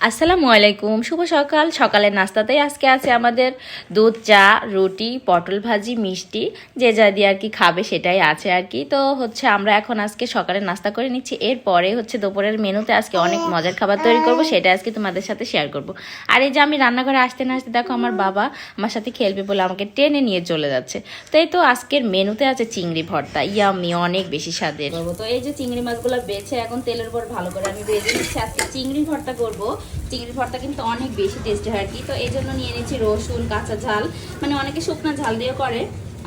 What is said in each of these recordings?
আসসালামু আলাইকুম, শুভ সকাল। সকালের নাস্তাতেই আজকে আছে আমাদের দুধ চা, রুটি, পটল ভাজি, মিষ্টি, যে যা দিয়ে আর কি খাবে সেটাই আছে আর কি। তো হচ্ছে আমরা এখন আজকে সকালের নাস্তা করে নিচ্ছি। এরপরে হচ্ছে দুপুরের মেনুতে আজকে অনেক মজার খাবার তৈরি করব, সেটা আজকে তোমাদের সাথে শেয়ার করব। আর এই যে আমি রান্নাঘরে আসতে না আসতে দেখো আমার বাবা আমার সাথে খেলবে বলে আমাকে টেনে নিয়ে চলে যাচ্ছে। তো এই তো আজকের মেনুতে আছে চিংড়ি ভর্তা, ইয়াম্মি, অনেক বেশি স্বাদের। তো এই যে চিংড়ি মাছগুলো বেছে এখন তেলের উপর ভালো করে আমি ভেজে নিচ্ছি। আজকে চিংড়ি ভর্তা করব। চিংড়ি ভর্তা কিন্তু অনেক বেশি টেস্টি হয় আর কি। তো এই জন্য নিয়ে নিচ্ছি রসুন, কাঁচা ঝাল, মানে অনেকে শুকনো ঝাল দিয়ে করে,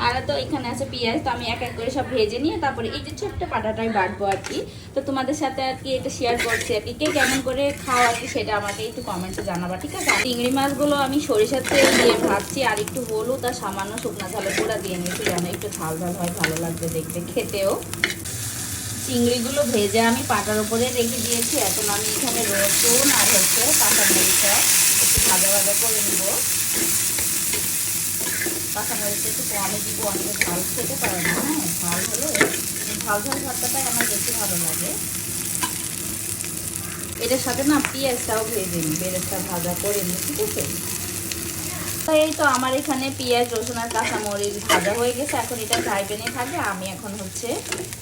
আর তো এখানে আছে পেঁয়াজ। তো আমি এক এক করে সব ভেজে নিয়ে তারপরে এই যে ছোট্ট পাটাটাই বাটবো আর কি। তো তোমাদের সাথে আর কি এটা শেয়ার করছি আর কি। কে কেমন করে খাও আর কি সেটা আমাকে একটু কমেন্টে জানাবা, ঠিক আছে? চিংড়ি মাছগুলো আমি সরিষার তেল দিয়ে ভাজছি, আর একটু হলুদ আর সামান্য শুকনো ঝালের গুঁড়া দিয়ে নিয়েছি, যেন একটু ঝাল ঝাল হয়, ভালো লাগবে দেখতে খেতেও। চিংড়িগুলো ভেজে আমি পাটার উপরে রেখে দিয়েছি। এখন আমি এখানে রসুন আর হচ্ছে কাঁচামরিচটা একটু ভাজা ভাজা করে নিব। কাঁচামরিচটা একটু কমে দিব, অনেকে ঝাল খেতে পারে না। হ্যাঁ, ঝাল হলে ঝাল ঝাল ভর্তাটাই আমার বেশি ভালো লাগে। এটার সাথে না পেঁয়াজটাও ভেজে নিই, পেঁয়াজটা ভাজা করে নিই, ঠিক আছে? তো এই তো আমার এখানে পেঁয়াজ, রসুন আর কাঁচামরিচ ভাজা হয়ে গেছে। এখন এটা ফ্রাই প্যানে থাকে। আমি এখন হচ্ছে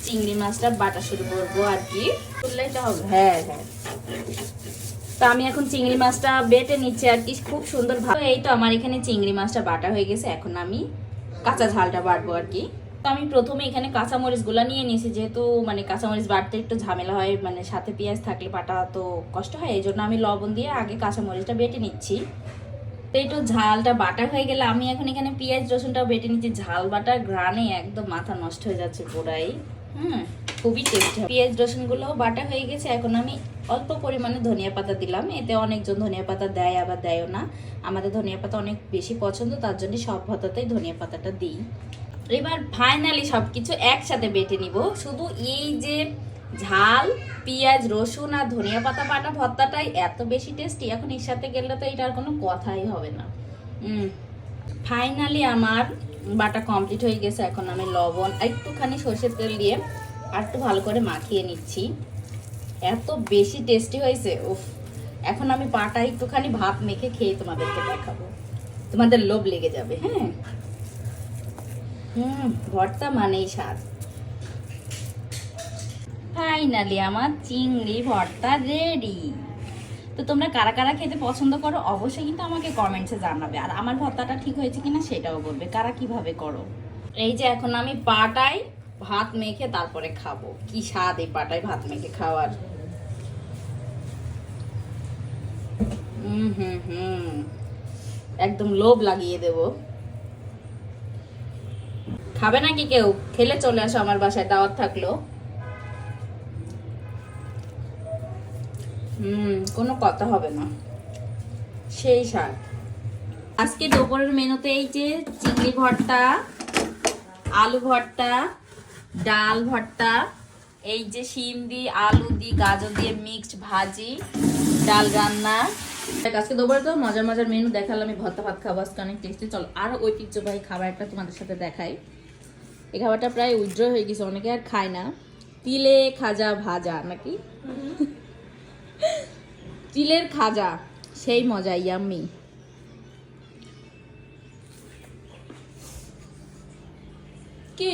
চিংড়ি মাছটা বাটা শুরু করবো আর কি। এটা হবে, হ্যাঁ হ্যাঁ। তো আমি এখন চিংড়ি মাছটা বেটে নিচ্ছি আর কি, খুব সুন্দর ভাবে। এই তো আমার এখানে চিংড়ি মাছটা বাটা হয়ে গেছে। এখন আমি কাঁচা ঝালটা বাটবো আর কি। তো আমি প্রথমে এখানে কাঁচামরিচ গুলা নিয়ে নিয়েছি, যেহেতু মানে কাঁচামরিচ বাটতে একটু ঝামেলা হয়, মানে সাথে পেঁয়াজ থাকলে বাটা তো কষ্ট হয়, এই জন্য আমি লবণ দিয়ে আগে কাঁচামরিচটা বেটে নিচ্ছি। তো একটু ঝালটা বাটা হয়ে গেলে আমি এখন এখানে পেঁয়াজ রসুনটাও বেটে নিচ্ছি। ঝাল বাটার ঘ্রাণে একদম মাথা নষ্ট হয়ে যাচ্ছে পুরাই। খুবই টেস্টি। পেঁয়াজ রসুনগুলো বাটা হয়ে গেছে। এখন আমি অল্প পরিমাণে ধনিয়া পাতা দিলাম। এতে অনেকজন ধনিয়া পাতা দেয়, আবার দেয়ও না। আমাদের ধনিয়া পাতা অনেক বেশি পছন্দ, তার জন্য সব ভর্তাতেই ধনিয়া পাতাটা দিই। এবার ফাইনালি সবকিছু একসাথে বেটে নিব। শুধু এই যে ঝাল, পেঁয়াজ, রসুন আর ধনিয়া পাতা বাটা ভর্তাটাই এত বেশি টেস্টি, এখন এর সাথে গেলে তো এটার কোনো কথাই হবে না। ফাইনালি আমার বাটা কমপ্লিট হয়ে গেছে। এখন আমি লবণ একটুখানি সরষের তেল দিয়ে আর একটু ভালো করে মাখিয়ে নিচ্ছি। এত বেশি টেস্টি হয়েছে, উফ! এখন আমি পাটা একটুখানি ভাত মেখে খেয়ে তোমাদেরকে দেখাবো, তোমাদের লোভ লেগে যাবে। হ্যাঁ, ভর্তা মানেই স্বাদ। ফাইনালি আমার চিংড়ি ভর্তা রেডি। তো তোমরা কারা কারা খেতে পছন্দ করো অবশ্যই কিন্তু আমাকে কমেন্টসে জানাবে, আর আমার ভর্তাটা ঠিক হয়েছে কিনা সেটাও বলবে, কারা কিভাবে করো। এই যে এখন আমি পাটায় ভাত মেখে তারপরে খাবো। কি স্বাদ এই পাটায় ভাত মেখে খাওয়ার। একদম লোভ লাগিয়ে দেব। খাবে নাকি কেউ? খেলে চলে আসো আমার বাসায়, দাওয়াত থাকলো। কোনো কথা হবে না, সেই স্বাদ। আজকে দুপুরের মেনুতে এই যে চিংড়ি ভর্তা, আলু ভর্তা, ডাল ভর্তা, এই যে শিম দিয়ে, আলু দিয়ে, গাজর দিয়ে মিক্সড ভাজি, ডাল রান্না। আজকে দুপুরে তো মজার মজার মেনু দেখালাম। আমি ভর্তা ভাত খাবো আজকে অনেক টেস্টি। চলো আরো ঐতিহ্যবাহী খাবার একটা তোমাদের সাথে দেখাই। এই খাবারটা প্রায় উইথড্র হয়ে গেছে, অনেকে আর খায় না। তিলে খাজা ভাজা নাকি তিলের খাজা, সেই মজা, ইয়াম্মি। কি